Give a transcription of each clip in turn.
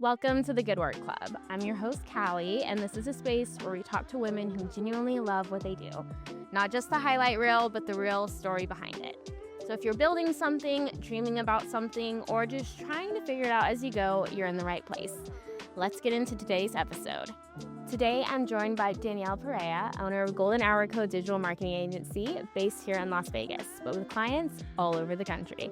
Welcome to the Good Work Club. I'm your host, Callie, and this is a space where we talk to women who genuinely love what they do. Not just the highlight reel, but the real story behind it. So if you're building something, dreaming about something, or just trying to figure it out as you go, you're in the right place. Let's get into today's episode. Today, I'm joined by Danielle Perea, owner of Golden Hour Co. Digital Marketing Agency based here in Las Vegas, but with clients all over the country.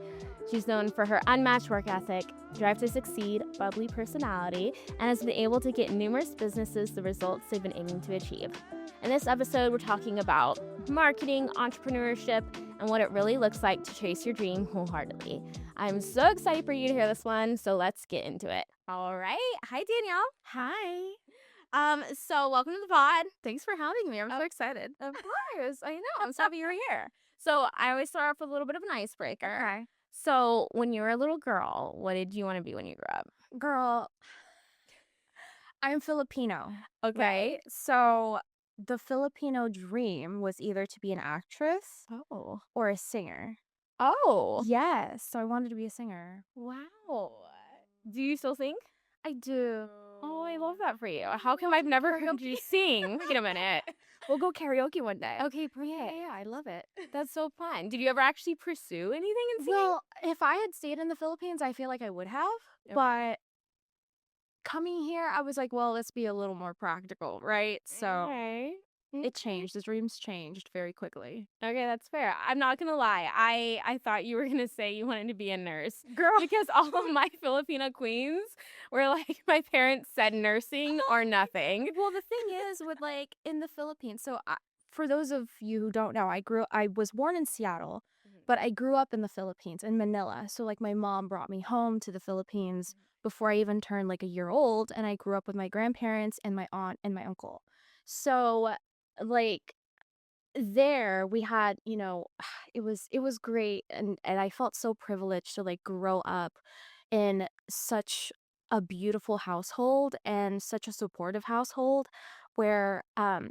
She's known for her unmatched work ethic, drive to succeed, bubbly personality, and has been able to get numerous businesses the results they've been aiming to achieve. In this episode, we're talking about marketing, entrepreneurship, and what it really looks like to chase your dream wholeheartedly. I'm so excited for you to hear this one, so let's get into it. All right. Hi, Danielle. Hi. So welcome to the pod. Thanks for having me. I'm so excited. Of course. I know. I'm so happy you're here. So I always start off with a little bit of an icebreaker. Okay. So when you were a little girl, what did you want to be when you grew up? Girl, I'm Filipino. Okay. Right? So the Filipino dream was either to be an actress Oh. or a singer. Oh. Yes. So I wanted to be a singer. Wow. Do you still sing? I do. Oh, I love that for you. How come I've never heard you sing? Wait a minute. We'll go karaoke one day. Okay, perfect. Yeah, I love it. That's so fun. Did you ever actually pursue anything in singing? Well, if I had stayed in the Philippines, I feel like I would have. Okay. But coming here, I was like, well, let's be a little more practical, right? So Okay. it changed. The dreams changed very quickly. Okay, that's fair. I'm not gonna lie. I thought you were gonna say you wanted to be a nurse. Girl. Because all of my Filipino queens were like, my parents said nursing or nothing. Well, the thing is with like in the Philippines, so for those of you who don't know, I was born in Seattle, but I grew up in the Philippines, in Manila. So like my mom brought me home to the Philippines before I even turned like a year old, and I grew up with my grandparents and my aunt and my uncle. So like there we had, it was great, and I felt so privileged to like grow up in such a beautiful household and such a supportive household where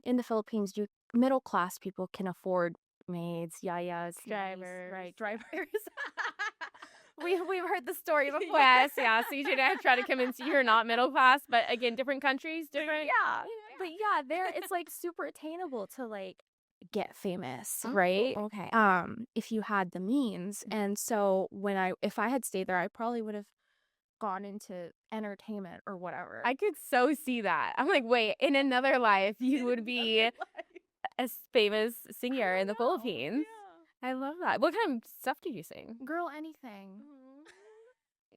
in the Philippines you middle class people can afford maids, yayas, Drivers. right, drivers. We've heard the story before. Yes, yeah. So you did try to convince you you're not middle class, but again, different countries, different. Yeah. But yeah, there it's like super attainable to like get famous, Oh, right? okay. If you had the means. And so if I had stayed there, I probably would have gone into entertainment or whatever. I could so see that. I'm like, wait, in another life, you would be a famous singer in the Philippines. I love that. What kind of stuff do you sing? Girl, anything.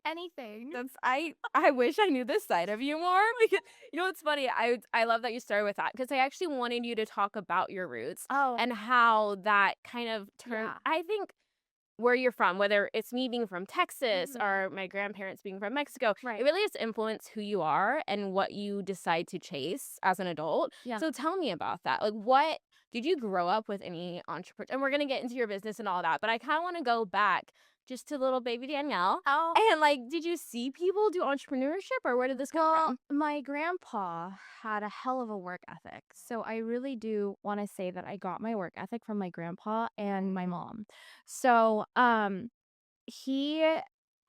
Anything. I wish I knew this side of you more, because you know what's funny? I love that you started with that, because I actually wanted you to talk about your roots Oh, and how that kind of turned. Yeah. I think where you're from, whether it's me being from Texas or my grandparents being from Mexico, Right. it really has influenced who you are and what you decide to chase as an adult. Yeah. So tell me about that. Like, what did you grow up with any entrepreneur? And we're gonna get into your business and all that, but I kind of want to go back just to little baby Danielle. Oh, And like, did you see people do entrepreneurship, or where did this come well, from? my grandpa had a hell of a work ethic. So I really do want to say that I got my work ethic from my grandpa and my mom. So, he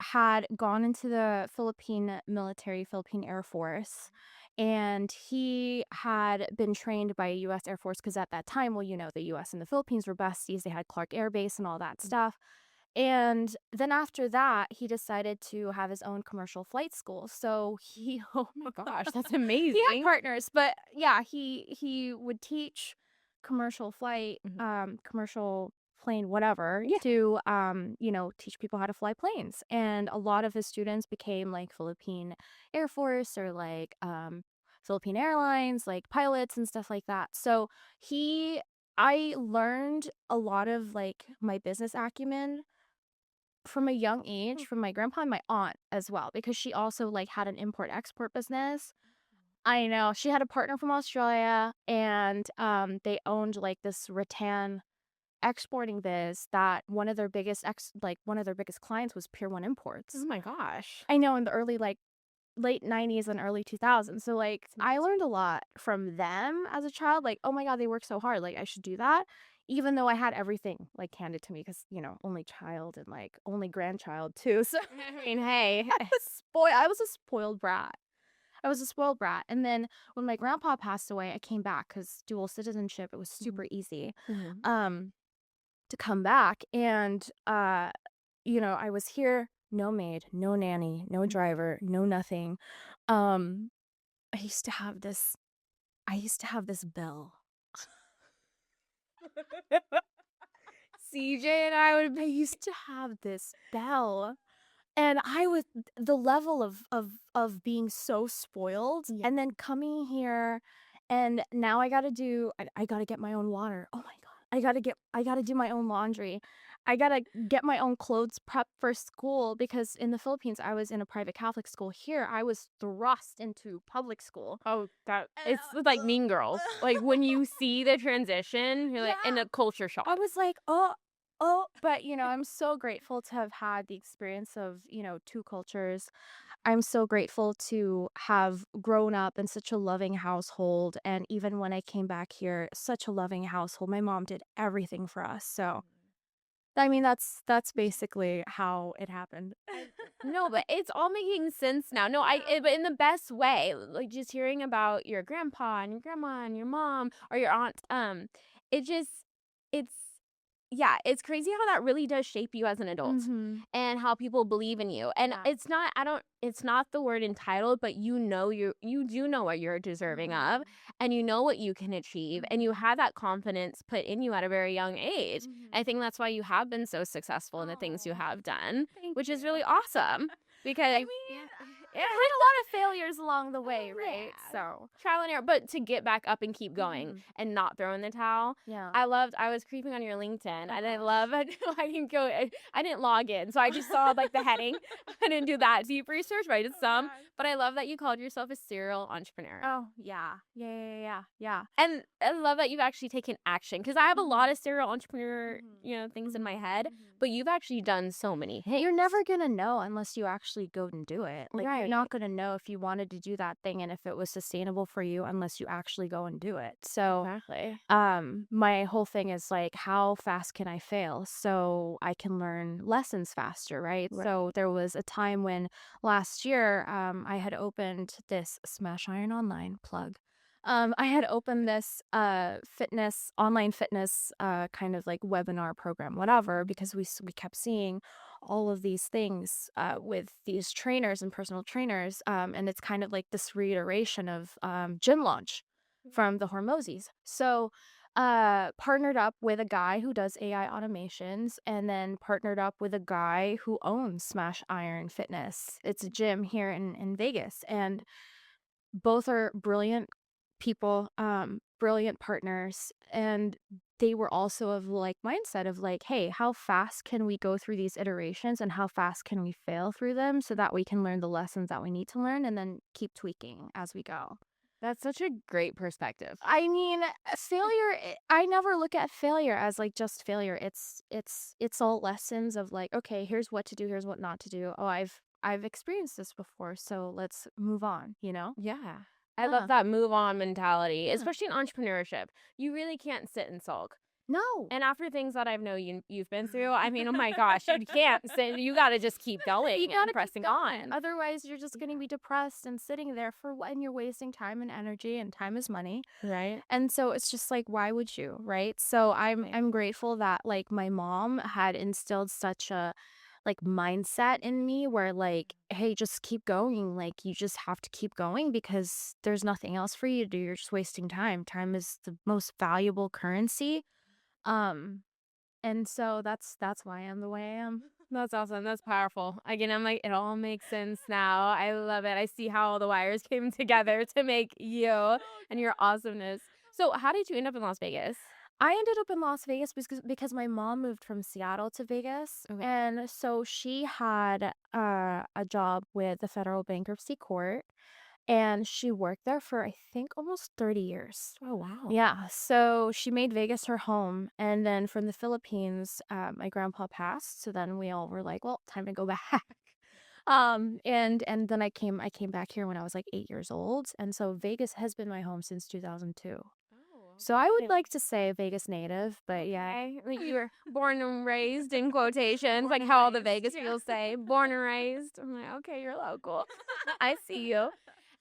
had gone into the Philippine military, Philippine Air Force, and he had been trained by US Air Force because at that time, well, the US and the Philippines were besties. They had Clark Air Base and all that stuff. And then after that, he decided to have his own commercial flight school. So he, oh my Gosh, that's he amazing. had partners, but yeah, he would teach commercial flight, commercial plane, whatever, Yeah. to teach people how to fly planes. And a lot of his students became like Philippine Air Force or like Philippine Airlines, like pilots and stuff like that. So I learned a lot of like my business acumen from a young age from my grandpa and my aunt as well, because she also like had an import export business. I know. She had a partner from Australia, and they owned like this rattan exporting biz that one of their biggest clients was Pier 1 Imports. Oh my gosh. I know, in the early like late 90s and early 2000s. So like I learned a lot from them as a child, like, oh my god, they work so hard, like I should do that. even though I had everything like handed to me because, only child and like only grandchild too. So I mean, hey. I was a spoiled brat. I was a spoiled brat. And then when my grandpa passed away, I came back because dual citizenship, it was super easy um, to come back. And, I was here, no maid, no nanny, no driver, no nothing. Um, I used to have this, I used to have this bell. CJ and I I used to have this bell. And I was the level of being so spoiled, Yeah. and then coming here, and now I gotta get my own water. Oh my God. I gotta do my own laundry. I gotta get my own clothes prep for school because in the Philippines, I was in a private Catholic school. Here, I was thrust into public school. Oh, it's like Mean Girls. Like when you see the transition, you're like in a culture shock. I was like, but I'm so grateful to have had the experience of, two cultures. I'm so grateful to have grown up in such a loving household. And even when I came back here, such a loving household. My mom did everything for us. So, I mean, that's basically how it happened. No, but it's all making sense now. No, but in the best way. Like just hearing about your grandpa and your grandma and your mom or your aunt. It just, it's yeah, it's crazy how that really does shape you as an adult Mm-hmm. and how people believe in you. And Yeah. it's not the word entitled, but you do know what you're deserving of and you know what you can achieve and you have that confidence put in you at a very young age. I think that's why you have been so successful in the things you have done, Thank which is you. really awesome because I mean, I had a lot of failures along the way, right? Yeah. So, trial and error, but to get back up and keep going Mhm. and not throw in the towel. yeah. I was creeping on your LinkedIn and I love it. I didn't go, I didn't log in. So I just saw like the heading. I didn't do that deep research, but I did some. God. But I love that you called yourself a serial entrepreneur. Oh, yeah. Yeah. And I love that you've actually taken action because I have a lot Mhm. of serial entrepreneur, things in my head, Mhm. but you've actually done so many You're things. never gonna know unless you actually go and do it. Like, you're Right. not gonna know if you wanted to do that thing and if it was sustainable for you unless you actually go and do it. So, Exactly. my whole thing is like, how fast can I fail so I can learn lessons faster, right? Right. So there was a time when last year, I had opened this Smash Iron Online plug. I had opened this online fitness kind of like webinar program, whatever, because we kept seeing all of these things with these trainers and personal trainers, and it's kind of like this reiteration of Gym Launch from the Hormozis. So partnered up with a guy who does AI automations and then partnered up with a guy who owns Smash Iron Fitness. It's a gym here in Vegas, and both are brilliant people, brilliant partners, and they were also of like mindset of like, hey, how fast can we go through these iterations and how fast can we fail through them so that we can learn the lessons that we need to learn and then keep tweaking as we go. That's such a great perspective. I mean, failure, I never look at failure as like just failure. It's all lessons of like, okay, here's what to do, here's what not to do. Oh, I've experienced this before, so let's move on, you know? Yeah. I Uh, love that move on mentality, yeah. especially in entrepreneurship. You really can't sit and sulk. No. And after things that I've know you've been through, I mean, oh my gosh, you can't sit. You got to just keep going You and gotta keep pressing going. on. Otherwise, you're just gonna be depressed and sitting there for when you're wasting time and energy, and time is money. Right. And so it's just like, why would you, right? So I'm grateful that like my mom had instilled such a like mindset in me where like, hey, just keep going. Like you just have to keep going because there's nothing else for you to do. You're just wasting time. Time is the most valuable currency. Um, and so that's why I'm the way I am. That's awesome. That's powerful. Again, I'm like, it all makes sense now. I love it. I see how all the wires came together to make you and your awesomeness. So, how did you end up in Las Vegas? I ended up in Las Vegas because my mom moved from Seattle to Vegas. Okay. And so she had a job with the federal bankruptcy court. And she worked there for, I think, almost 30 years. Oh, wow. Yeah. So she made Vegas her home. And then from the Philippines, my grandpa passed. So then we all were like, well, time to go back. And then I came back here when I was like 8 years old. And so Vegas has been my home since 2002. Oh, So I would like to say a Vegas native, but yeah. Okay. Like you were born and raised in quotations, like how all the Vegas people say, born and raised. I'm like, okay, you're local. I see you.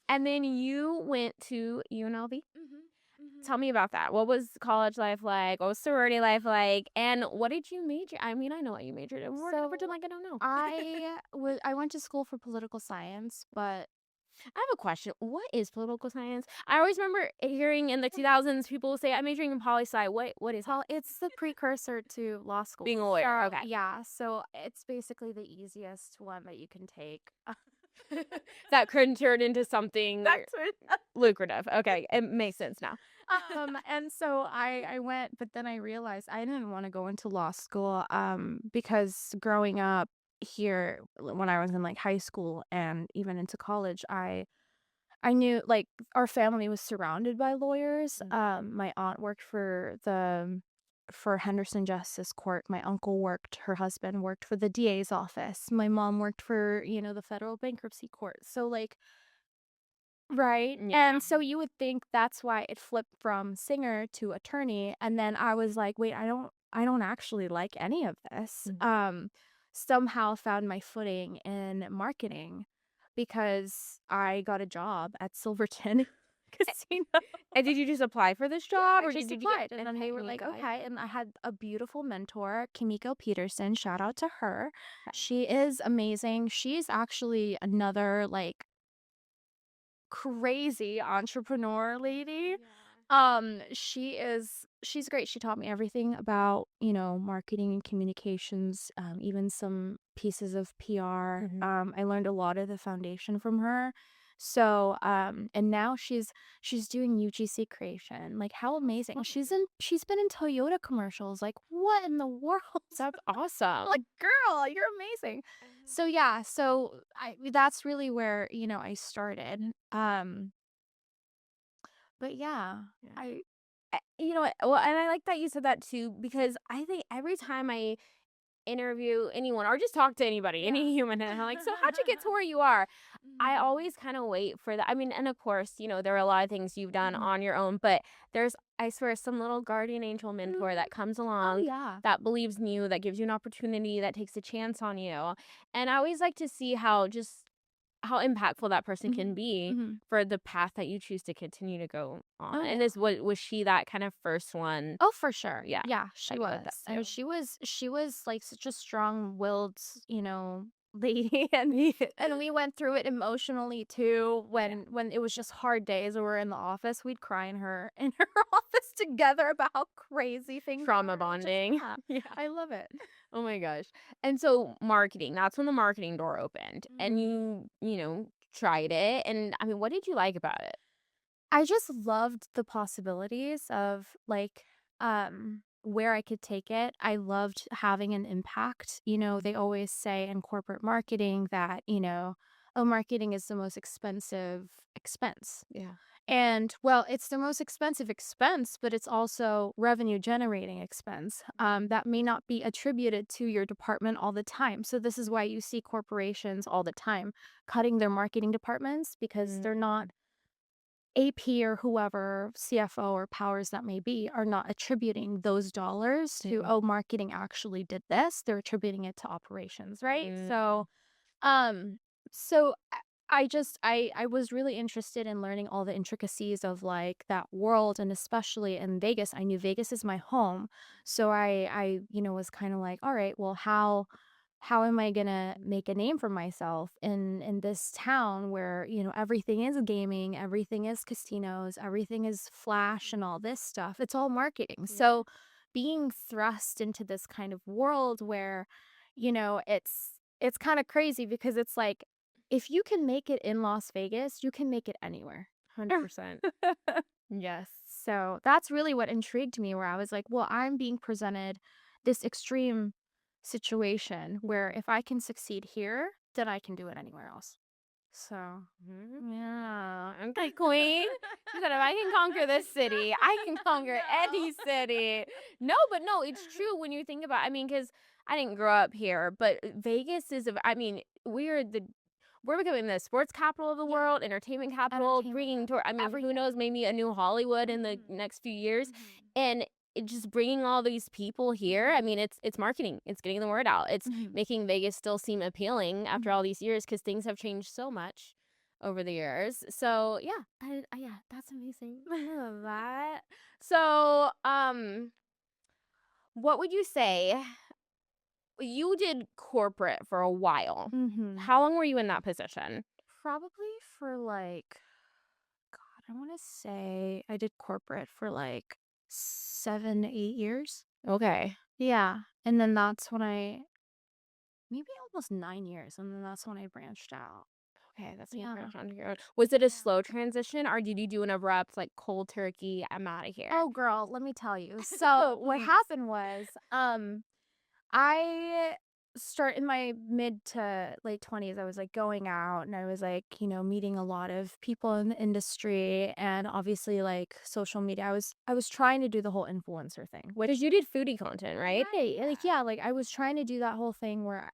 And then you went to UNLV. Tell me about that. What was college life like? What was sorority life like? And what did you major? I mean, I know what you majored in. So Pretend like I don't know. I went to school for political science, but I have a question. What is political science? I always remember hearing in the 2000s people say, I'm majoring in poli sci. What is it's the precursor to law school. being a lawyer? So, Okay. yeah, so it's basically the easiest one that you can take. That could turn into something That's it. lucrative. Okay. It makes sense now. And so I went, but then I realized I didn't want to go into law school because growing up here when I was in like high school and even into college, I knew like our family was surrounded by lawyers. My aunt worked for Henderson Justice Court. My uncle worked, her husband worked for the DA's office. My mom worked for, the federal bankruptcy court. So like right. Yeah. And so you would think that's why it flipped from singer to attorney. And then I was like, wait, I don't actually like any of this. Somehow found my footing in marketing because I got a job at Silverton Casino. And did you just apply for this job, I or just did you applied, get? and then they were like, okay. And I had a beautiful mentor, Kimiko Peterson. Shout out to her. She is amazing. She's actually another like crazy entrepreneur lady. She's great. She taught me everything about, marketing and communications, even some pieces of PR. I learned a lot of the foundation from her. So, and now she's doing UGC creation. Like how amazing. She's been in Toyota commercials. Like what in the world? That's awesome. Like girl, you're amazing. So yeah, that's really where, I started. But yeah, I You know what? Well, and I like that you said that too, because I think every time I interview anyone or just talk to anybody, any human, and I'm like, so how'd you get to where you are? I always kind of wait for that. I mean, and of course, there are a lot of things you've done on your own, but there's, I swear, some little guardian angel mentor that comes oh along yeah. that believes in you, that gives you an opportunity, that takes a chance on you. And I always like to see how impactful that person can be for the path that you choose to continue to go on. Oh, And was she that kind of first one? Oh, for sure. Yeah. Yeah, she I was. get that And too. she was like such a strong-willed, lady, and we went through it emotionally too when it was just hard days when we were in the office. We'd cry in her office together about how crazy things Trauma were. bonding. Yeah. I love it. Oh my gosh. And so marketing, that's when the marketing door opened and you tried it. And I mean, what did you like about it? I just loved the possibilities of like where I could take it. I loved having an impact. They always say in corporate marketing that, oh, marketing is the most expensive expense. Yeah. And well, it's the most expensive expense, but it's also revenue generating expense that may not be attributed to your department all the time. So this is why you see corporations all the time cutting their marketing departments because they're not AP or whoever, CFO or powers that may be, are not attributing those dollars to, oh, marketing actually did this. They're attributing it to operations, right? Um, so I was really interested in learning all the intricacies of like that world, and especially in Vegas. I knew Vegas is my home. So I was kind of like, all right, well, how am I gonna make a name for myself in this town where, everything is gaming, everything is casinos, everything is flash and all this stuff. It's all marketing. So being thrust into this kind of world where, it's kind of crazy because it's like if you can make it in Las Vegas, you can make it anywhere. 100%. Yes. So that's really what intrigued me, where I was like, well, I'm being presented this extreme situation where if I can succeed here, then I can do it anywhere else. So, Yeah. Okay, queen. She said, if I can conquer this city, I can conquer any city. No, but no, it's true when you think about, I mean, because I didn't grow up here, but Vegas is, I mean, we're becoming the sports capital of the world, entertainment capital, bringing to, I mean, who knows, maybe a new Hollywood in the next few years. And it just bringing all these people here. I mean, it's marketing. It's getting the word out. It's making Vegas still seem appealing after all these years because things have changed so much over the years. So yeah, yeah, that's amazing. I love that. So, what would you say? You did corporate for a while. How long were you in that position? Probably for like, God, I want to say I did corporate for like 7, 8 years. Okay. Yeah. And then that's when maybe almost 9 years. And then that's when I branched out. Okay, that's Yeah. Was it a slow transition, or did you do an abrupt like cold turkey? I'm out of here. Oh, girl, let me tell you. So what happened was, I start in my mid to late 20s. I was like going out and I was like, meeting a lot of people in the industry and obviously like social media. I was trying to do the whole influencer thing, which Because you did foodie content, right? right, like like I was trying to do that whole thing where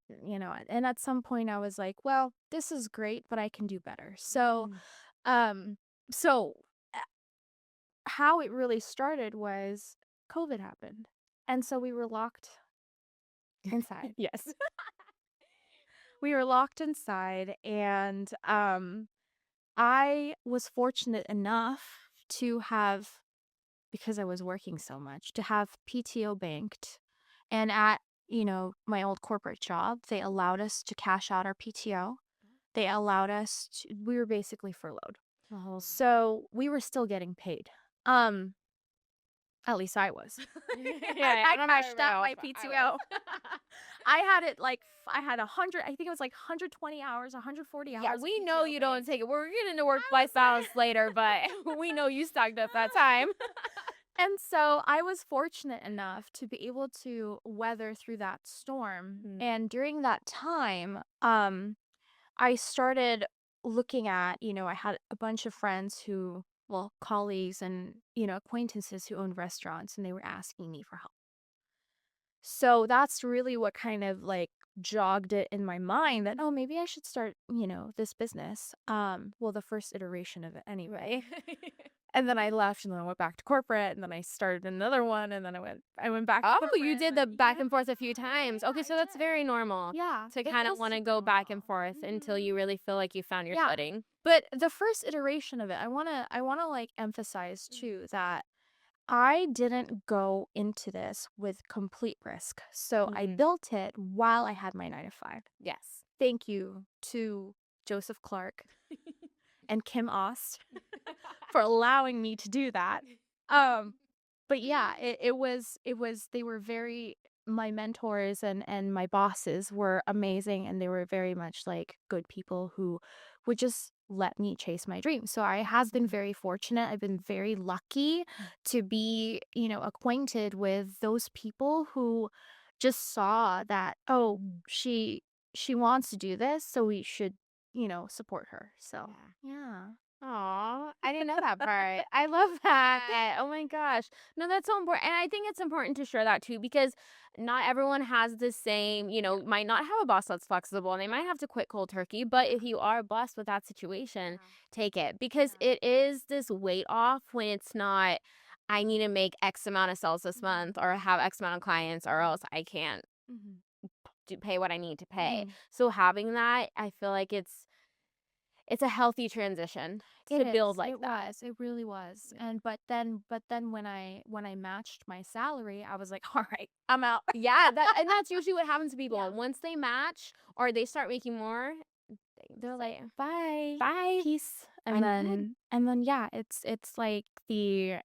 and at some point I was like, well, this is great, but I can do better. So, so how it really started was COVID happened. And so we were locked inside. Yes. We were locked inside and I was fortunate enough to have, because I was working so much, to have PTO banked. And at, my old corporate job, they allowed us to cash out our PTO. They allowed us to, we were basically furloughed. Oh. So we were still getting paid. At least I was. Yeah, I I'm not cashed out my PTO. I had it like I had 100. I think it was like 120 hours, 140 hours. Yeah, of we know PTO you don't banked. take it. We're getting into work-life balance later, but we know you stacked up that time. And so I was fortunate enough to be able to weather through that storm. And during that time, I started looking at, I had a bunch of friends who, well, colleagues and, acquaintances who owned restaurants, and they were asking me for help. So that's really what kind of like jogged it in my mind that, oh, maybe I should start, this business. Well, the first iteration of it anyway. And then I left and then I went back to corporate and then I started another one and then I went back to Oh, corporate. you did the back and forth a few times. Okay, so that's very normal. Yeah. To kind of want to go back and forth until you really feel like you found your footing. But the first iteration of it, I want to like emphasize too that I didn't go into this with complete risk. So I built it while I had my 9 to 5. Yes. Thank you to Joseph Clark and Kim Ost for allowing me to do that. But yeah, it was they were very, my mentors and my bosses were amazing and they were very much like good people who would just let me chase my dreams. So I have been very fortunate. I've been very lucky to be, acquainted with those people who just saw that, oh, she wants to do this, so we should, support her. So, yeah. Aw, I didn't know that part. I love that. Oh my gosh. No, that's so important. And I think it's important to share that too, because not everyone has the same, might not have a boss that's flexible and they might have to quit cold turkey. But if you are blessed with that situation, take it, because it is this weight off when it's not, I need to make X amount of sales this month or have X amount of clients or else I can't pay what I need to pay. So having that, I feel like it's a healthy transition to build like that. It really was. And but then when I matched my salary, I was like, all right, I'm out. Yeah, and that's usually what happens to people. Once they match or they start making more, they're like, bye, Peace. I'm And then yeah, it's like the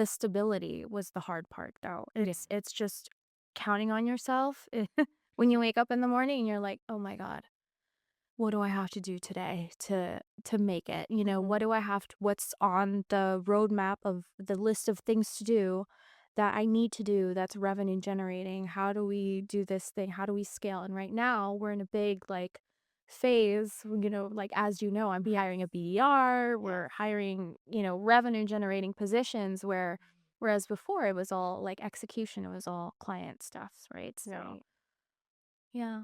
stability was the hard part though. It's just counting on yourself. When you wake up in the morning and you're like, oh my God, what do I have to do today to make it? What do I have to, what's on the roadmap of the list of things to do that I need to do that's revenue generating? How do we do this thing? How do we scale? And right now we're in a big like phase, like, as I'm hiring a BDR, we're hiring, revenue generating positions whereas before it was all like execution, it was all client stuff, right? So Right. yeah.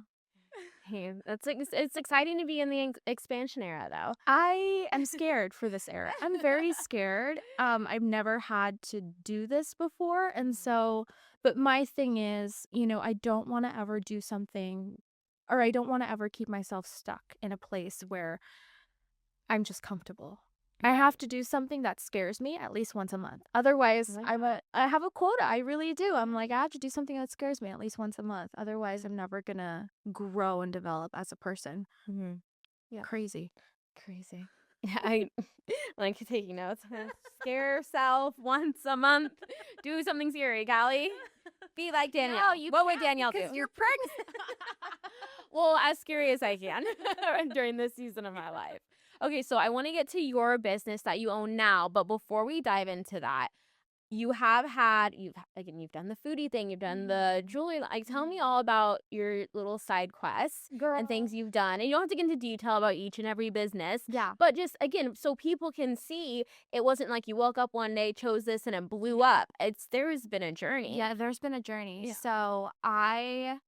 It's exciting to be in the expansion era, though. I am scared for this era. I'm very scared. I've never had to do this before. And so, but my thing is, I don't want to ever do something, or I don't want to ever keep myself stuck in a place where I'm just comfortable. I have to do something that scares me at least once a month. Otherwise, I have a quota. I really do. I'm like, I have to do something that scares me at least once a month. Otherwise, I'm never gonna grow and develop as a person. Mm-hmm. Yeah. Crazy. I like taking notes. Scare yourself once a month. Do something scary, Callie. Be like Danielle. What would Danielle do? You're pregnant. Well, as scary as I can during this season of my life. Okay, so I want to get to your business that you own now, but before we dive into that, you've done the foodie thing, you've done the jewelry. Like, tell me all about your little side quests and things you've done. And you don't have to get into detail about each and every business. Yeah. But just, again, so people can see it wasn't like you woke up one day, chose this, and it blew up. There's been a journey. Yeah, there's been a journey. Yeah. So I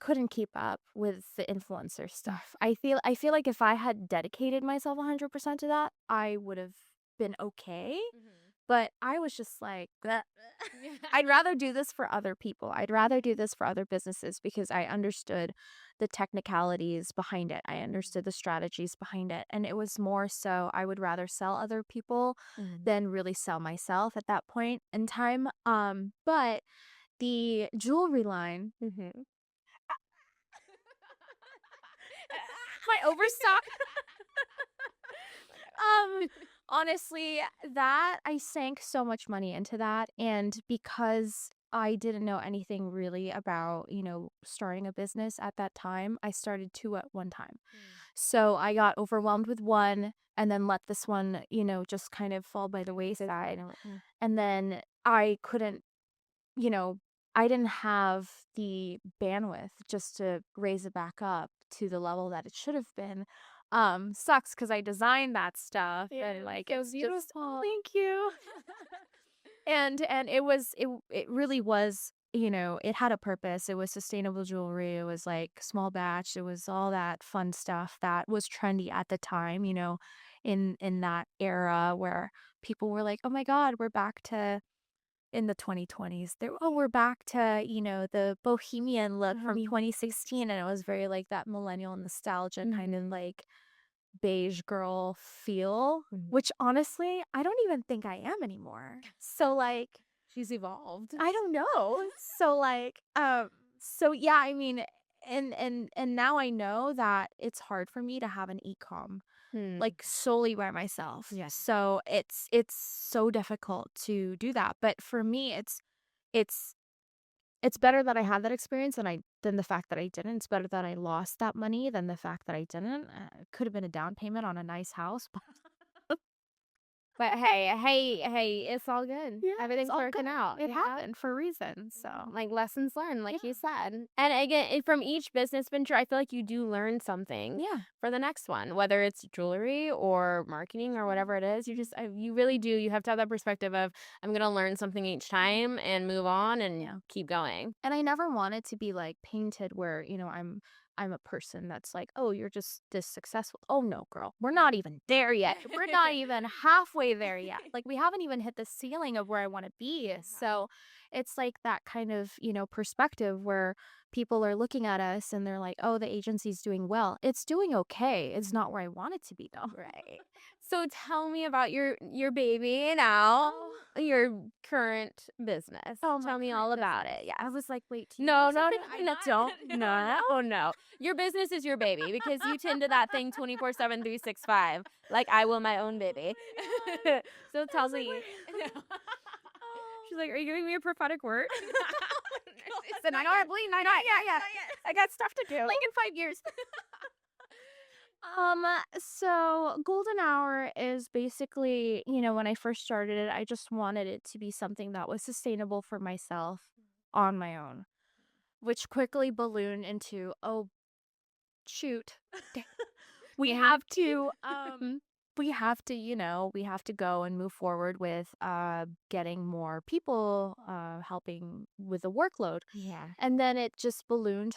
couldn't keep up with the influencer stuff. I feel like if I had dedicated myself 100% to that, I would have been okay. But I was just like, bleh. I'd rather do this for other people. I'd rather do this for other businesses because I understood the technicalities behind it. I understood the strategies behind it. And it was more so I would rather sell other people than really sell myself at that point in time. But the jewelry line, my overstock. Honestly, that I sank so much money into that, and because I didn't know anything really about, starting a business at that time, I started two at one time. So I got overwhelmed with one and then let this one, just kind of fall by the wayside. And then I couldn't, I didn't have the bandwidth just to raise it back up to the level that it should have been. Sucks because I designed that stuff and like it was beautiful. Thank you. and it really was, it had a purpose. It was sustainable jewelry. It was like small batch. It was all that fun stuff that was trendy at the time, in that era where people were like, oh my God, we're back to in the 2020s. We're back to, the bohemian look from 2016. And it was very like that millennial nostalgia kind of like beige girl feel, which honestly, I don't even think I am anymore. So like, she's evolved. I don't know. So like, so yeah, I mean, and now I know that it's hard for me to have an e-com like solely by myself. Yes. So it's so difficult to do that. But for me, it's better that I had that experience than the fact that I didn't. It's better that I lost that money than the fact that I didn't. It could have been a down payment on a nice house. But hey, it's all good. Yeah, Everything's working out. It happened for a reason. So like lessons learned, like you said. And again, from each business venture, I feel like you do learn something for the next one, whether it's jewelry or marketing or whatever it is. You really do. You have to have that perspective of, I'm going to learn something each time and move on and keep going. And I never wanted to be like painted where, I'm a person that's like, oh, you're just this successful. Oh no, girl, we're not even there yet. We're not even halfway there yet. Like we haven't even hit the ceiling of where I want to be. So it's like that kind of, perspective where people are looking at us and they're like, oh, the agency's doing well. It's doing okay. It's not where I want it to be though. Right. So tell me about your baby now, your current business. Tell me all about it. Yeah. I was like, wait. No. Your business is your baby because you tend to that thing 24/7, 365. Like I will my own baby. So tell me. She's like, are you giving me a prophetic word? Said, I know I believe. Yeah. I got stuff to do. Like in 5 years. So golden hour is basically, when I first started it, I just wanted it to be something that was sustainable for myself on my own, which quickly ballooned into, oh, shoot. We have to we have to, we have to go and move forward with getting more people helping with the workload. Yeah. And then it just ballooned.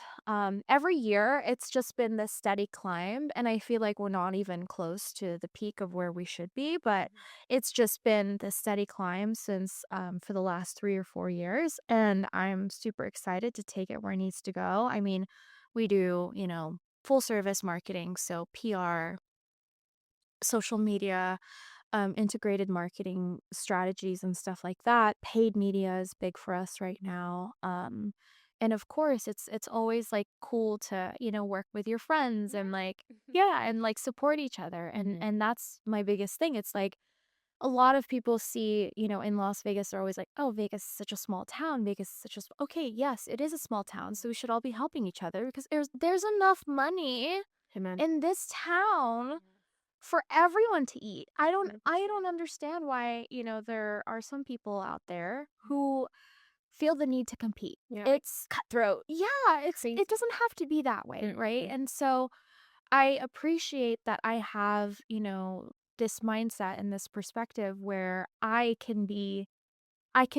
Every year, it's just been this steady climb. And I feel like we're not even close to the peak of where we should be. But it's just been this steady climb since for the last 3 or 4 years. And I'm super excited to take it where it needs to go. I mean, we do, full service marketing. So PR, social media, integrated marketing strategies and stuff like that. Paid media is big for us right now. And of course, it's always like cool to work with your friends and like and like support each other. And that's my biggest thing. It's like a lot of people see in Las Vegas, they're always like, oh, Vegas is such a small town. Vegas is such a okay, yes, it is a small town, so we should all be helping each other because there's enough money Amen. in this town for everyone to eat. I don't 100%. understand why, there are some people out there who feel the need to compete. Yeah. It's Cutthroat. yeah, Crazy. it doesn't have to be that way, right? Mhm. And so I appreciate that I have, this mindset and this perspective where I can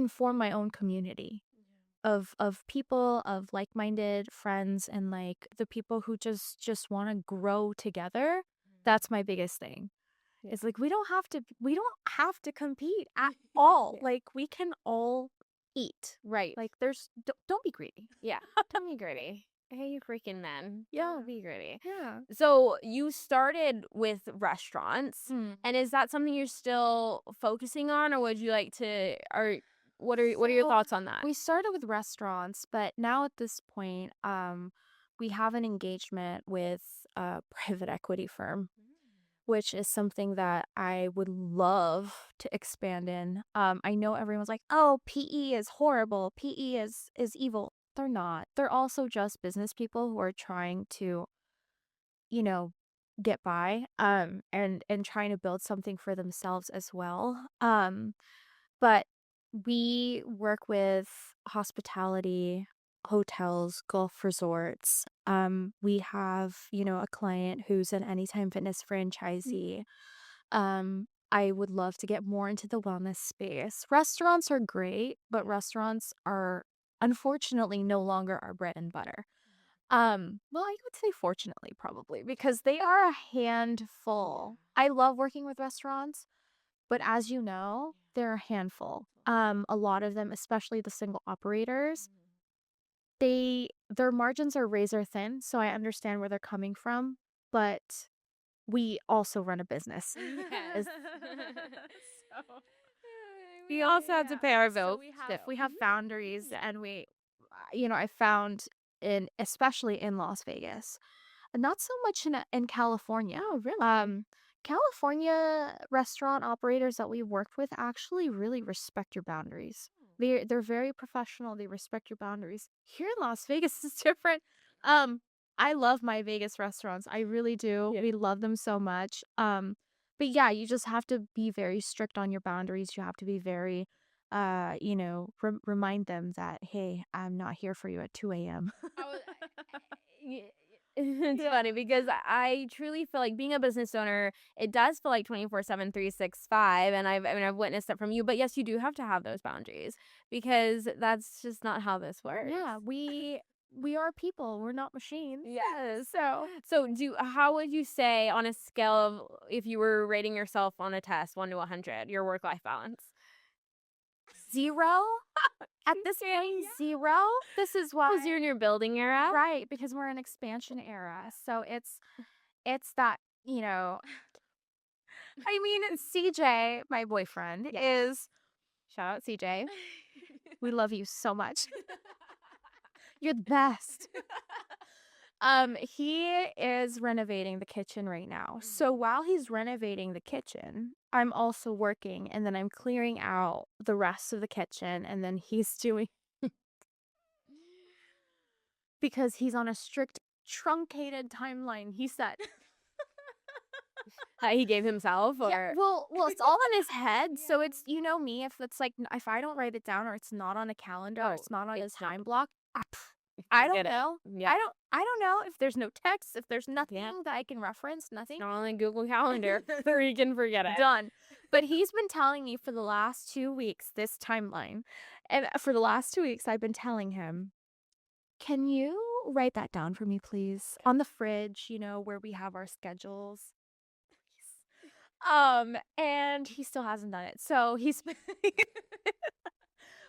form my own community of people, of like-minded friends, and like the people who just want to grow together. That's my biggest thing. Yeah. It's like we don't have to compete at all. Yeah. Like we can all eat. Right. Like don't be greedy. Yeah. Don't be greedy. Hey, you freaking men. Yeah. Don't be greedy. Yeah. So you started with restaurants, Mm. and is that something you're still focusing on, or would you like to? Or what are your So, thoughts on that? we started with restaurants, but now at this point, we have an engagement with a private equity firm, which is something that I would love to expand in. I know everyone's like, "Oh, PE is horrible. PE is evil." They're not. They're also just business people who are trying to, you know, get by and trying to build something for themselves as well. But we work with hospitality, hotels, golf resorts. We have, a client who's an Anytime Fitness franchisee. I would love to get more into the wellness space. Restaurants are great, but restaurants are unfortunately no longer our bread and butter. Well, I would say fortunately probably because they are a handful. I love working with restaurants, but as you know, they're a handful. A lot of them, especially the single operators, their margins are razor thin, so I understand where they're coming from, but we also run a business. Yes. So we also have to pay our bills. We have Mhm. boundaries, and I found especially in Las Vegas, not so much in California. Oh, really? California restaurant operators that we worked with actually really respect your boundaries. They're very professional. They respect your boundaries. Here in Las Vegas is different. Um, I love my Vegas restaurants. I really do. Yeah. We love them so much. But yeah, you just have to be very strict on your boundaries. You have to be very, remind them that, hey, I'm not here for you at 2 a.m. Oh, it's funny because I truly feel like being a business owner, it does feel like 24/7, 365, and I've witnessed it from you. But yes, you do have to have those boundaries because that's just not how this works. Yeah, we are people. We're not machines. Yes. So So how would you say on a scale of if you were rating yourself on a test 1 to 100, your work-life balance? 0 at this point. 0. This is why Because you're in your building era. right because we're in expansion era. So it's that I mean CJ, my boyfriend, Yes. is shout out CJ. We love you so much. You're the best. He is renovating the kitchen right now. So while he's renovating the kitchen, I'm also working and then I'm clearing out the rest of the kitchen and then he's doing because he's on a strict truncated timeline. He said, He gave himself, "Yeah, or well, it's all in his head. So it's me if it's like if I don't write it down or it's not on a calendar or Oh, it's not on a it's not. time block, I Get don't it. know. Yeah. I don't know if there's no text, if there's nothing Yeah. that I can reference, nothing. Not only Google Calendar, so you can forget it. Done. But he's been telling me for the last 2 weeks this timeline. And for the last 2 weeks I've been telling him, "Can you write that down for me, please? On the fridge, where we have our schedules." Please. And he still hasn't done it. So he's been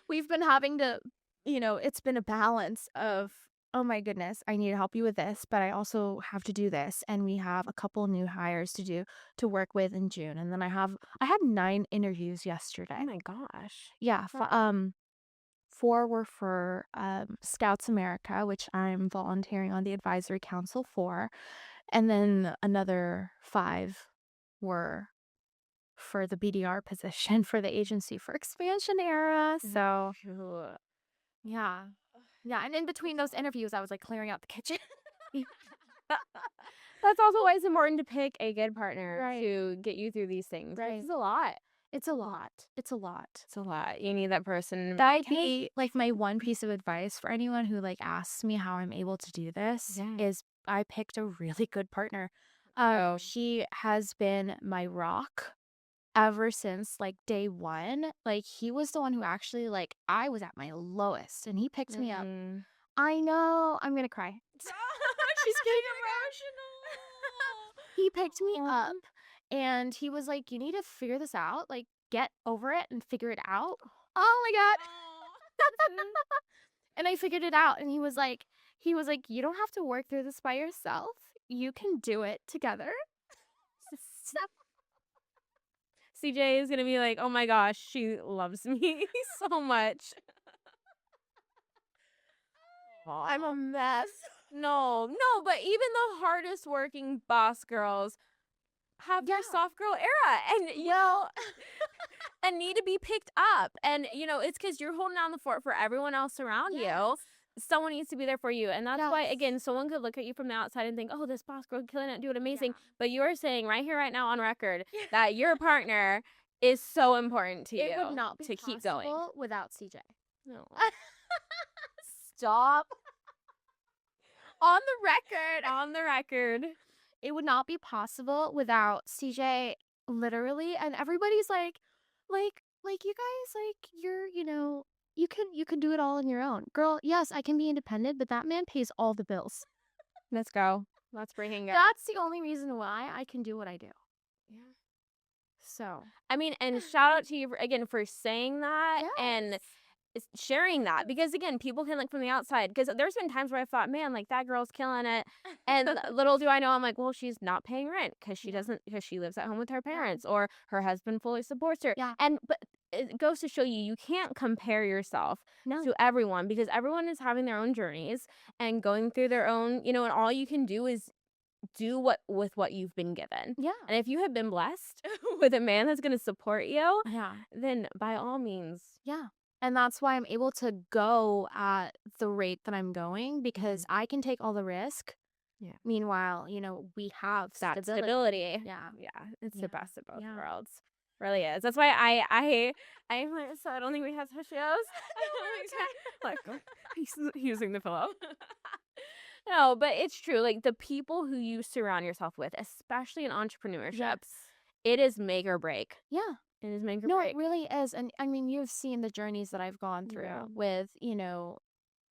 we've been having to, it's been a balance of, oh my goodness, I need to help you with this, but I also have to do this. And we have a couple new hires to work with in June. And then I had 9 interviews yesterday. Oh my gosh. Yeah. 4 were for Scouts America, which I'm volunteering on the advisory council for. And then another 5 were for the BDR position for the Agency for Expansion Era. So, Ugh. yeah. Yeah. And in between those interviews, I was like clearing out the kitchen. That's also why it's important to pick a good partner Right. to get you through these things. Right. It's a lot. It's a lot. It's a lot. It's a lot. You need that person. That'd be like my one piece of advice for anyone who asks me how I'm able to do this Yeah. is I picked a really good partner. Oh. She has been my rock ever since day one. He was the one who actually I was at my lowest and he picked me up. Mhm. I know, I'm gonna cry. She's getting emotional. He picked me up and he was like, "You need to figure this out. Get over it and figure it out." Oh my God. And I figured it out and he was like, "You don't have to work through this by yourself. You can do it together." CJ is gonna be like, oh my gosh, she loves me so much. I'm a mess. No, but even the hardest working boss girls have their Yeah. soft girl era and and need to be picked up. And it's because you're holding down the fort for everyone else around you. Someone needs to be there for you. And that's why, again, someone could look at you from the outside and think, oh, this boss girl killing it, doing amazing. Yeah. But you are saying right here, right now on record that your partner is so important to you. It would not be to keep going. without CJ. No. Stop. On the record. On the record. It would not be possible without CJ, literally. And everybody's like you guys, you're, you can do it all on your own. Girl, yes, I can be independent, but that man pays all the bills. Let's go. Let's bring it. That's the only reason why I can do what I do. Yeah. So, I mean, and shout out to you again for saying that and sharing that, because again, people can look from the outside, because there's been times where I thought, man, that girl's killing it, and little do I know, I'm like, well, she's not paying rent because she lives at home with her parents, or her husband fully supports her. But it goes to show you can't compare yourself to everyone, because everyone is having their own journeys and going through their own, and all you can do is do with what you've been given. yeah. And if you have been blessed with a man that's going to support you, Yeah. then by all means. Yeah. And that's why I'm able to go at the rate that I'm going, because I can take all the risk. Yeah. Meanwhile, we have That stability. stability. Yeah. It's the Yeah. best of both Yeah. worlds. Really is. That's why I'm so I don't think we have tissues. Like he's using the pillow. No, but it's true. The people who you surround yourself with, especially in entrepreneurship, it is make or break. Yeah. It is make or No, break. it really is. And I mean, you've seen the journeys that I've gone through with,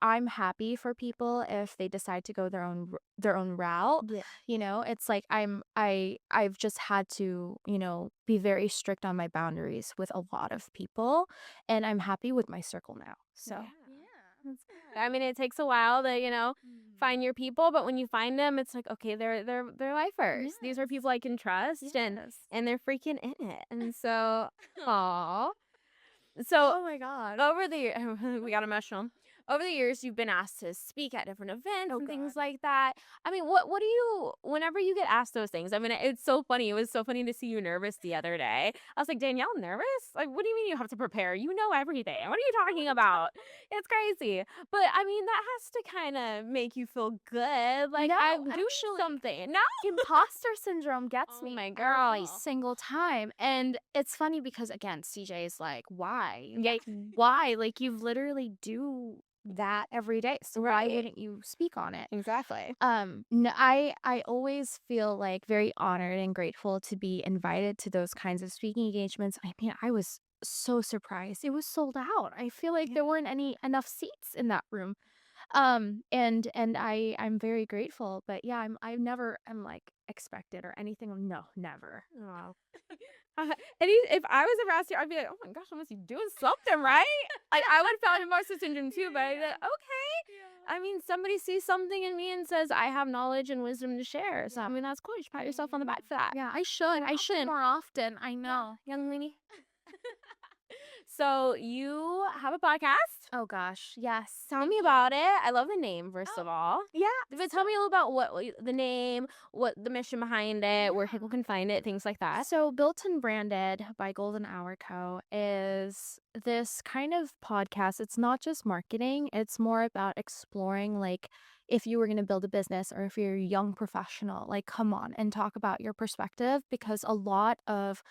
I'm happy for people if they decide to go their own route. Yeah. It's like I've just had to, be very strict on my boundaries with a lot of people, and I'm happy with my circle now. So I mean, it takes a while to, find your people, but when you find them, it's like, okay, they're lifers. Yes. These are people I can trust, and they're freaking in it. And so, aw. So, oh my God. over the we got emotional. Over the years, you've been asked to speak at different events and things like that. I mean, what do you, whenever you get asked those things, I mean, it's so funny. It was so funny to see you nervous the other day. I was like, Danielle, nervous? Like, what do you mean you have to prepare? You know everything. What are you talking about? It's crazy. But, I mean, that has to kind of make you feel good. Like, No, I'm doing actually, something. No? Imposter syndrome gets Oh me my every girl. single time. And it's funny because, again, CJ is like, why? Why? You've literally that every day. So why Right. wouldn't you speak on it? Exactly. No, I always feel like very honored and grateful to be invited to those kinds of speaking engagements. I mean, I was so surprised. It was sold out. I feel like there weren't any enough seats in that room. And I'm very grateful, but yeah, I never am like expected or anything. No, never. Wow. If I was around here, I'd be like, oh my gosh, I must be doing something right. Like I would have found imposter syndrome too, but I'd be like, okay. I mean, somebody sees something in me and says I have knowledge and wisdom to share. So I mean, that's cool. You should pat yourself on the back for that. Yeah, I should. I should more often. I know. Young lady. So you have a podcast. Oh gosh, yes. Tell me about it. I love the name, first of all. Yeah. But tell me a little about the name, what the mission behind it, where people can find it, things like that. So, Built and Branded by Golden Hour Co. is this kind of podcast. It's not just marketing, it's more about exploring, like, if you were going to build a business or if you're a young professional, like, come on and talk about your perspective because a lot of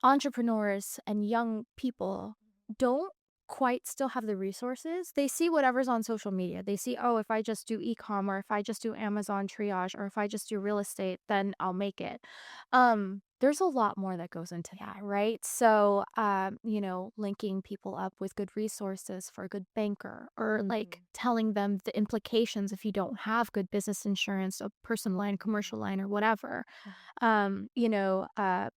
entrepreneurs and young people don't quite still have the resources. They see whatever's on social media. They see, oh, if I just do e-com or if I just do Amazon triage or if I just do real estate, then I'll make it. There's a lot more that goes into that, right? So, linking people up with good resources for a good banker or like telling them the implications if you don't have good business insurance, a personal line, commercial line, or whatever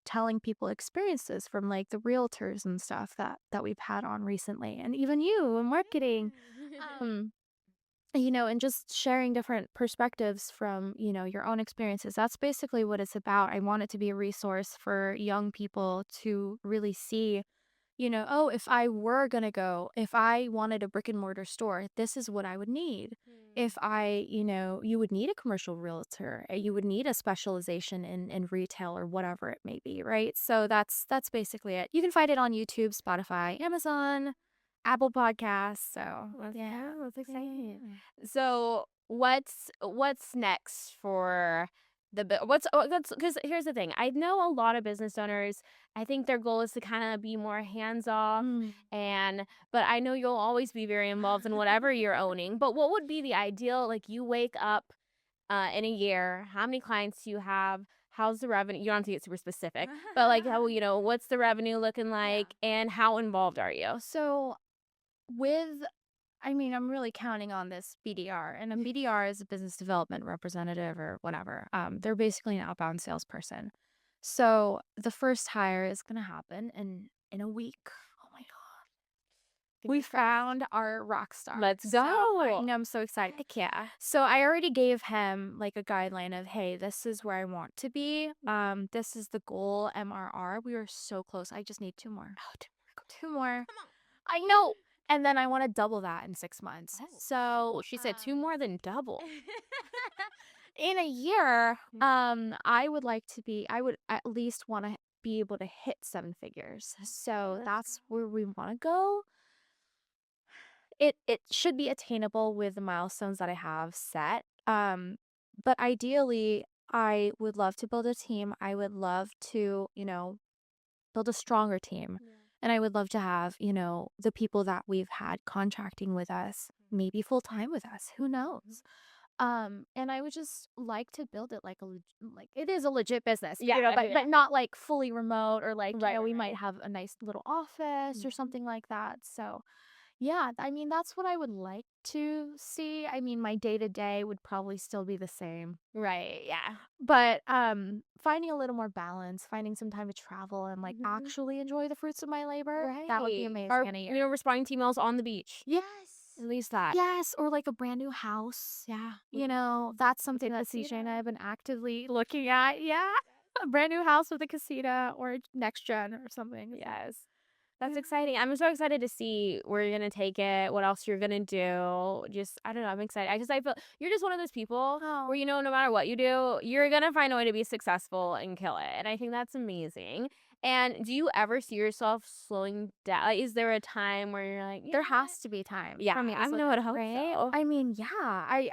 telling people experiences from like the realtors and stuff that we've had on recently, and even you in marketing, um, and just sharing different perspectives from your own experiences. That's basically what it's about. I want it to be a resource for young people to really see oh, if I wanted a brick and mortar store, this is what I would need. If you would need a commercial realtor, you would need a specialization in retail or whatever it may be, right? So that's basically it. You can find it on YouTube, Spotify, Amazon, Apple Podcasts. So yeah, That's exciting. yeah. So what's next for because here's the thing. I know a lot of business owners. I think their goal is to kind of be more hands off, Mm. but I know you'll always be very involved in whatever you're owning. But what would be the ideal? Like you wake up in a year, how many clients do you have? How's the revenue? You don't have to get super specific, but like how what's the revenue looking like, and how involved are you? So I'm really counting on this BDR, and a BDR is a business development representative or whatever. They're basically an outbound salesperson. So the first hire is going to happen in a week. Oh my God. We found our rock star. Let's So, I go. know, I'm so excited. Heck yeah. So I already gave him like a guideline of, hey, this is where I want to be. This is the goal, MRR. We were so close. I just need two more. Oh, two more. Come on. I know. And then I want to double that in 6 months. Oh. So Well, she said two more than double. in a year, I would at least want to be able to hit 7 figures. So that's where we want to go. It should be attainable with the milestones that I have set. But ideally, I would love to build a team. I would love to, build a stronger team. And I would love to have, the people that we've had contracting with us, maybe full time with us. Who knows? And I would just like to build it like like it is a legit business, Yeah, but not like fully remote or like, we right. might have a nice little office or something like that. So yeah, I mean, that's what I would like to see. I mean, my day to day would probably still be the same. Right. Yeah. But finding a little more balance, finding some time to travel and like actually enjoy the fruits of my labor, that would be amazing. Or in a year. responding to emails on the beach. Yes. At least that. Yes, or like a brand new house. Yeah. That's something that CJ and I have been actively looking at. Yeah. A brand new house with a casita or next gen or something. Yes. That's exciting. I'm so excited to see where you're gonna take it, what else you're gonna do. Just I don't know, I'm excited. I feel you're just one of those people where no matter what you do, you're gonna find a way to be successful and kill it. And I think that's amazing. And do you ever see yourself slowing down? Like, is there a time where you're like, There has to be time. yeah, for me to I slow know it down, hope right? so. I mean, yeah,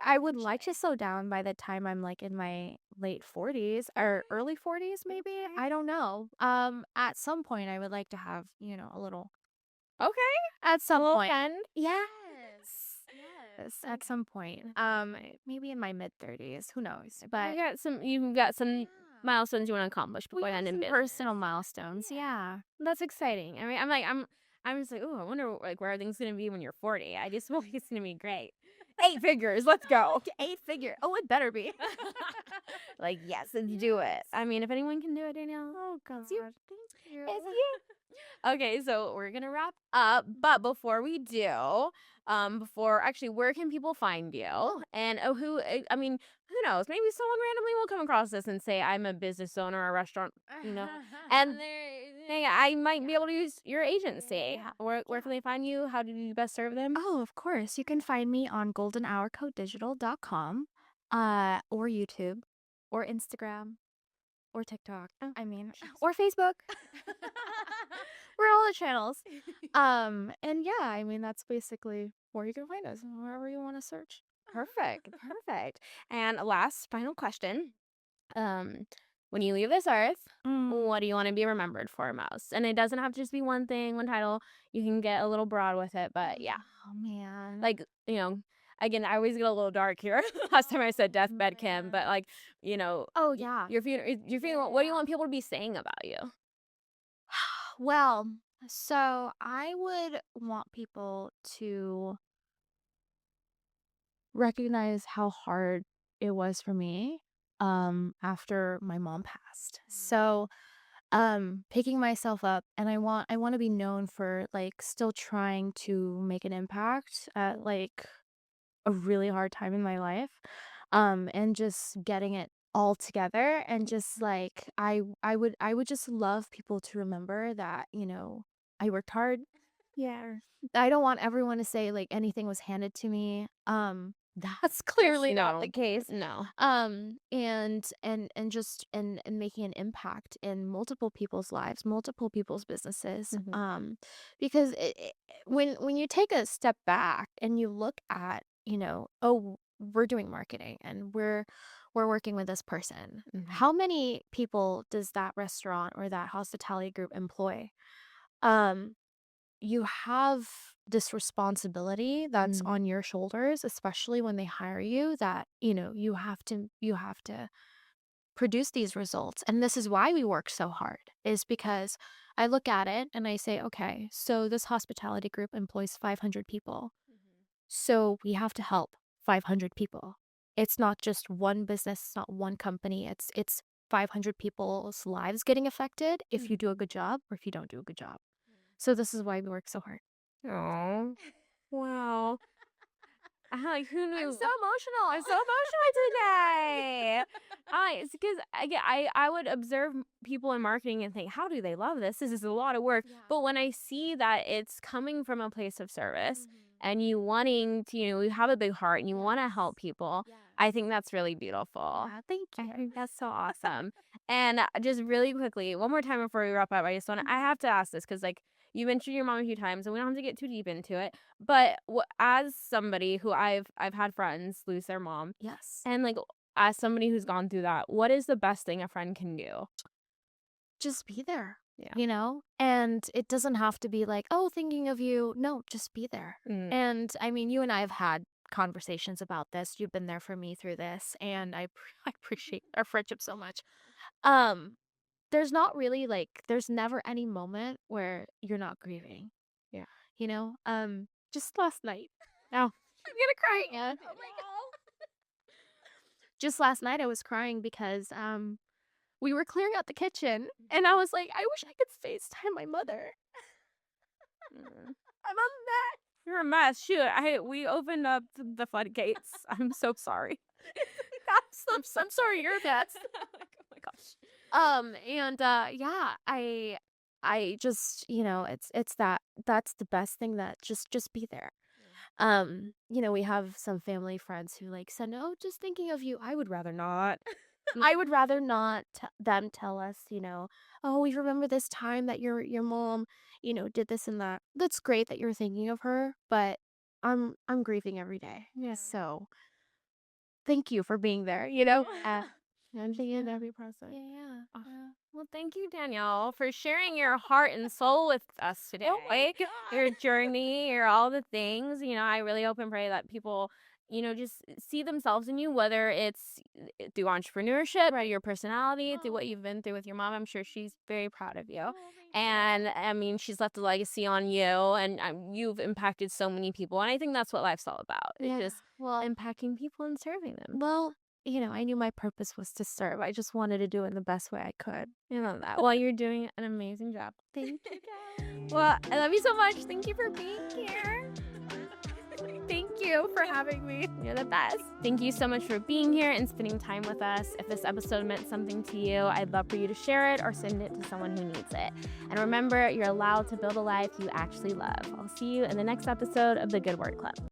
I would like to slow down by the time I'm like in my late 40s or early 40s, maybe. I don't know. At some point, I would like to have a little Okay. at some Little point. friend. Yes. is at some point. Maybe in my mid-30s. Who knows? But You've got some milestones you want to accomplish we before have then in some business. personal milestones. Yeah. That's exciting. I mean, I'm just like, oh, I wonder like where everything's gonna be when you're 40. I just feel like it's gonna be great. 8 figures, let's go. 8-figure. Oh, it better be. Like, yes, let's do it. I mean, if anyone can do it, Danielle, Oh, God. it's you. Thank you. It's you. Okay, so we're gonna wrap up, but before we do, where can people find you? And I mean, who knows? Maybe someone randomly will come across this and say, "I'm a business owner or a restaurant," and I might be able to use your agency. Where can they find you? How do you best serve them? Oh, of course. You can find me on goldenhourcodedigital.com, or YouTube, or Instagram, or TikTok. Oh, I mean, or Facebook. We're all the channels. And yeah, I mean, that's basically where you can find us, wherever you want to search. Perfect. And final question. When you leave this earth, what do you want to be remembered for most? And it doesn't have to just be one thing, one title. You can get a little broad with it, but yeah. Oh, man. Like, again, I always get a little dark here. Last time I said deathbed Kim, but like, Oh, yeah. your funeral, what do you want people to be saying about you? Well, so I would want people to recognize how hard it was for me after my mom passed. So picking myself up, and I want to be known for like still trying to make an impact at like a really hard time in my life, and just getting it all together, and just like I would just love people to remember that I worked hard. Yeah. I don't want everyone to say like anything was handed to me. That's clearly not the case. No. And just and making an impact in multiple people's lives, multiple people's businesses. Because when you take a step back and you look at, oh, we're doing marketing and we're working with this person. How many people does that restaurant or that hospitality group employ? You have this responsibility that's on your shoulders, especially when they hire you, that you have to produce these results. And this is why we work so hard, is because I look at it and I say, okay, so this hospitality group employs 500 people, so we have to help 500 people. It's not just one business, it's not one company, it's 500 people's lives getting affected if you do a good job or if you don't do a good job. So this is why we work so hard. Oh, wow. Like, who knew? I'm so emotional. I'm so emotional today. It's because I would observe people in marketing and think, how do they love this? This is a lot of work. Yeah. But when I see that it's coming from a place of service and you wanting to, you have a big heart and you want to help people, I think that's really beautiful. Yeah, thank I you. think that's so awesome. And just really quickly, one more time before we wrap up, I have to ask this because like you mentioned your mom a few times and we don't have to get too deep into it. But as somebody who I've had friends lose their mom, Yes. and like as somebody who's gone through that, what is the best thing a friend can do? Just be there. Yeah. And it doesn't have to be like, oh, thinking of you. No, just be there. And I mean, you and I have had conversations about this. You've been there for me through this, and I appreciate our friendship so much. There's not really there's never any moment where you're not grieving. Yeah. Just last night. Oh, I'm gonna cry again. Oh my God. Just last night I was crying because we were clearing out the kitchen and I was like, I wish I could FaceTime my mother. I'm a mess. You're a mess. Shoot, we opened up the floodgates. I'm so sorry. I'm sorry you're a mess. Oh my gosh. And yeah, I just, it's that's the best thing, that just be there. We have some family friends who said, "Oh, just thinking of you." I would rather not. I would rather not them tell us, "Oh, we remember this time that your mom, did this and that." That's great that you're thinking of her, but I'm grieving every day. Yeah. So thank you for being there, And she in every process. Yeah. Oh. Yeah. Well, thank you, Danielle, for sharing your heart and soul with us today. Oh my God. Your journey, your all the things. I really hope and pray that people, just see themselves in you, whether it's through entrepreneurship, or your personality, through what you've been through with your mom. I'm sure she's very proud of you. And I mean, she's left a legacy on you, and you've impacted so many people. And I think that's what life's all about. Yeah. It's just Well, impacting people and serving them. well, I knew my purpose was to serve. I just wanted to do it in the best way I could. That. Well, you're doing an amazing job. Thank you, Callie. Well, I love you so much. Thank you for being here. Thank you for having me. You're the best. Thank you so much for being here and spending time with us. If this episode meant something to you, I'd love for you to share it or send it to someone who needs it. And remember, you're allowed to build a life you actually love. I'll see you in the next episode of the Good Word Club.